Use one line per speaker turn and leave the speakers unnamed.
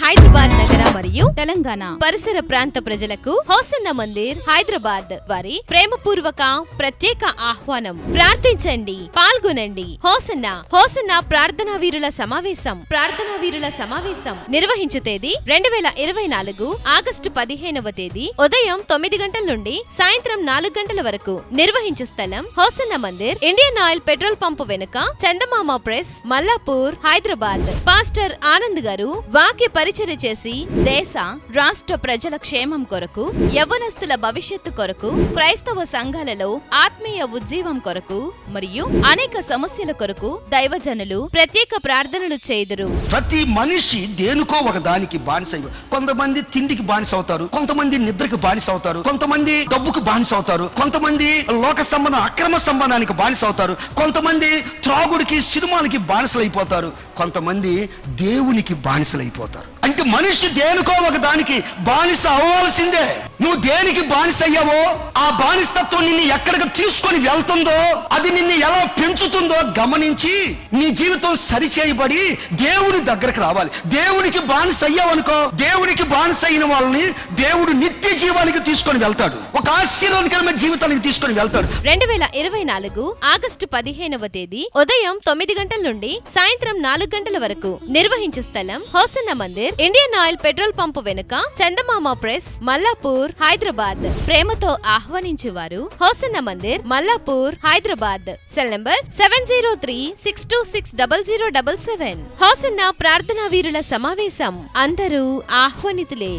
హైదరాబాద్ నగర మరియు తెలంగాణ పరిసర ప్రాంత ప్రజలకు హోసన్న మందిర్ హైదరాబాద్ వారి ప్రేమపూర్వక ప్రత్యేక ఆహ్వానం. ప్రార్థించండి, పాల్గొనండి. హోసన్న ప్రార్థనా వీరుల సమావేశం నిర్వహించు తేదీ 2024 ఆగస్టు 15వ తేదీ ఉదయం 9 గంటల నుండి సాయంత్రం 4 గంటల వరకు. నిర్వహించు స్థలం Hosanna Mandir, Indian oil petrol pump వెనుక, చందమామ ప్రెస్, మల్లాపూర్, హైదరాబాద్. పాస్టర్ ఆనంద్ గారు వాక్య పరిచర్య చేసి దేశ రాష్ట్ర ప్రజల క్షేమం కొరకు, యవ్వనస్తుల భవిష్యత్తు కొరకు, క్రైస్తవ సంఘాలలో ఆత్మీయ ఉజ్జీవం కొరకు మరియు అనేక సమస్యల కొరకు దైవజనులు ప్రత్యేక ప్రార్థనలు చేయుదురు.
ప్రతి మనిషి దేనికో ఒక దానికి బానిస. కొంతమంది తిండికి బానిస అవుతారు, కొంతమంది నిద్రకు బానిస అవుతారు, కొంతమంది డబ్బుకు బానిస అవుతారు, కొంతమంది లోక సంబంధం అక్రమ సంబంధానికి బానిస అవుతారు, కొంతమంది త్రాగుడికి సినిమాలకి బానిసలు అయిపోతారు, కొంతమంది దేవునికి బానిసలు అయిపోతారు. అంటే మనిషి దేనికో ఒక దానికి బానిస అవ్వాల్సిందే. నువ్వు దేనికి బానిస అయ్యావో ఆ బానిసత్వం నిన్ను ఎక్కడికి తీసుకొని వెళ్తుందో, అది నిన్ను ఎలా పెంచుతుందో గమనించి నీ జీవితం సరిచేయబడి దేవుని దగ్గరకు రావాలి. దేవునికి బానిస అయ్యావనుకో, దేవునికి బానిస అయిన వాళ్ళని దేవుడు నిత్య జీవానికి తీసుకొని వెళ్తాడు, ఒక ఆశీర్వాదకరమైన జీవితానికి తీసుకొని వెళ్తాడు.
2024 ఆగస్టు 15వ తేదీ ఉదయం 9 గంటల నుండి సాయంత్రం 4 గంటల వరకు. నిర్వహించు స్థలం Hosanna Mandir, Indian oil petrol pump వెనుక, చందమామ ప్రెస్, మల్లాపూర్, హైదరాబాద్. ప్రేమతో ఆహ్వానించువారు Hosanna Mandir, Mallapur, Hyderabad. Cell number 703-626-0077. Hosanna ప్రార్థనా వీరుల సమావేశం. అందరూ ఆహ్వానితులే.